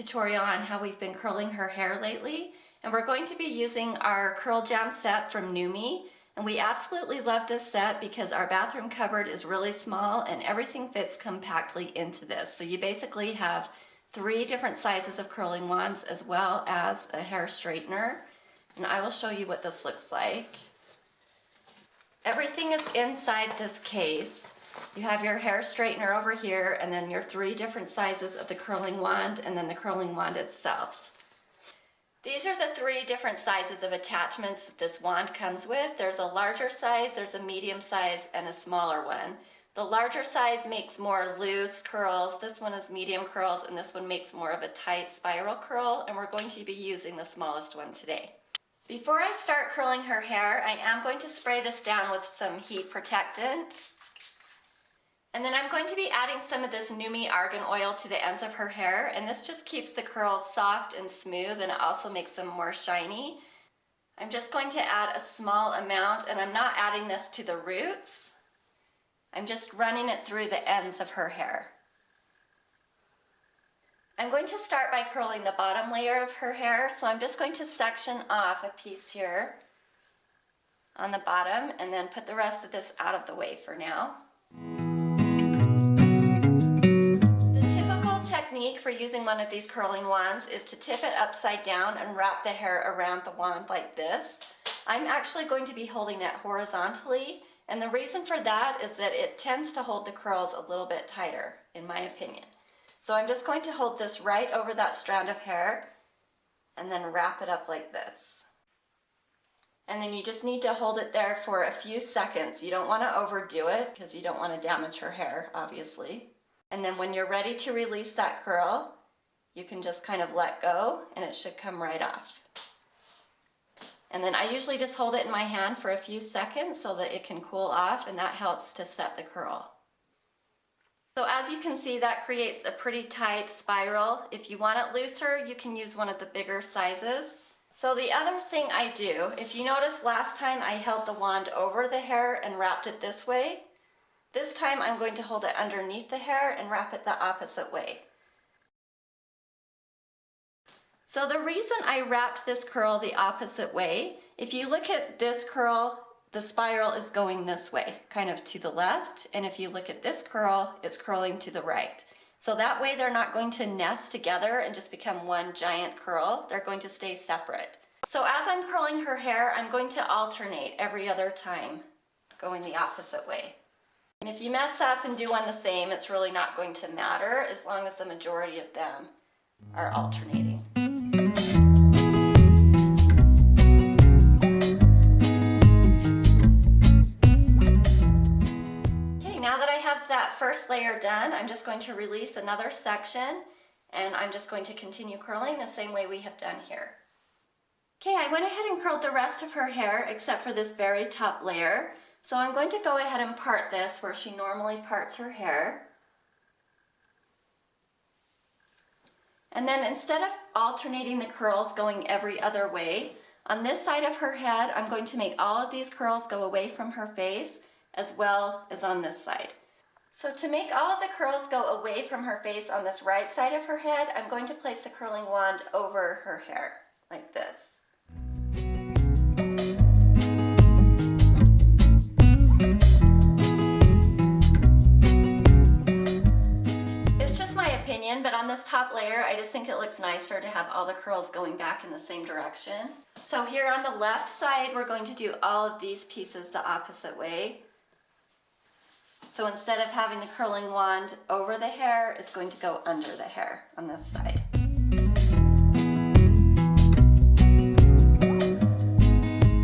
tutorial on how we've been curling her hair lately, and we're going to be using our Curl Jam set from NuMe. And we absolutely love this set because our bathroom cupboard is really small and everything fits compactly into this. So you basically have 3 different sizes of curling wands as well as a hair straightener. And I will show you what this looks like. Everything is inside this case. You have your hair straightener over here, and then your 3 different sizes of the curling wand, and then the curling wand itself. These are the 3 different sizes of attachments that this wand comes with. There's a larger size, there's a medium size, and a smaller one. The larger size makes more loose curls, this one is medium curls, and this one makes more of a tight spiral curl, and we're going to be using the smallest one today. Before I start curling her hair, I am going to spray this down with some heat protectant. And then I'm going to be adding some of this NuMe argan oil to the ends of her hair, and this just keeps the curls soft and smooth, and it also makes them more shiny. I'm just going to add a small amount, and I'm not adding this to the roots. I'm just running it through the ends of her hair. I'm going to start by curling the bottom layer of her hair, so I'm just going to section off a piece here on the bottom, and then put the rest of this out of the way for now. Technique for using one of these curling wands is to tip it upside down and wrap the hair around the wand like this. I'm actually going to be holding it horizontally, and the reason for that is that it tends to hold the curls a little bit tighter, in my opinion. So I'm just going to hold this right over that strand of hair and then wrap it up like this. And then you just need to hold it there for a few seconds. You don't want to overdo it because you don't want to damage her hair, obviously. And then when you're ready to release that curl, you can just kind of let go and it should come right off. And then I usually just hold it in my hand for a few seconds so that it can cool off, and that helps to set the curl. So as you can see, that creates a pretty tight spiral. If you want it looser, you can use one of the bigger sizes. So the other thing I do, if you notice last time I held the wand over the hair and wrapped it this way, this time I'm going to hold it underneath the hair and wrap it the opposite way. So the reason I wrapped this curl the opposite way, if you look at this curl, the spiral is going this way, kind of to the left, and if you look at this curl, it's curling to the right. So that way they're not going to nest together and just become one giant curl, they're going to stay separate. So as I'm curling her hair, I'm going to alternate every other time, going the opposite way. And if you mess up and do one the same, it's really not going to matter as long as the majority of them are alternating. Okay, now that I have that first layer done, I'm just going to release another section, and I'm just going to continue curling the same way we have done here. Okay, I went ahead and curled the rest of her hair except for this very top layer. So I'm going to go ahead and part this where she normally parts her hair. And then instead of alternating the curls going every other way, on this side of her head, I'm going to make all of these curls go away from her face as well as on this side. So to make all of the curls go away from her face on this right side of her head, I'm going to place the curling wand over her hair like this. But on this top layer, I just think it looks nicer to have all the curls going back in the same direction. So here on the left side, we're going to do all of these pieces the opposite way. So instead of having the curling wand over the hair, it's going to go under the hair on this side.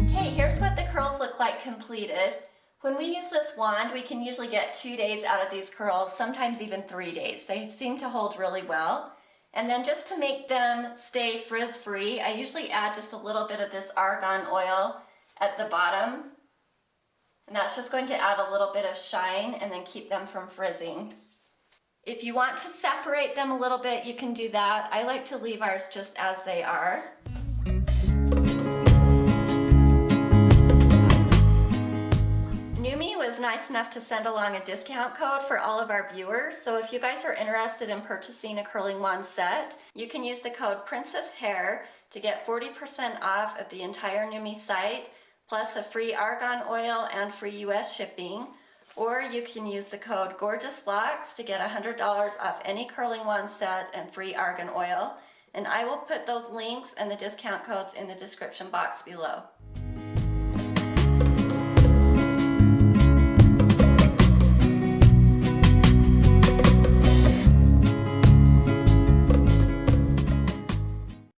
Okay, here's what the curls look like completed. When we use this wand, we can usually get 2 days out of these curls, sometimes even 3 days. They seem to hold really well. And then just to make them stay frizz-free, I usually add just a little bit of this argan oil at the bottom. And that's just going to add a little bit of shine and then keep them from frizzing. If you want to separate them a little bit, you can do that. I like to leave ours just as they are. NuMe was was nice enough to send along a discount code for all of our viewers. So if you guys are interested in purchasing a curling wand set, you can use the code Princess Hair to get 40% off of the entire NuMe site, plus a free argan oil and free US shipping. Or you can use the code Gorgeous Locks to get $100 off any curling wand set and free argan oil. And I will put those links and the discount codes in the description box below.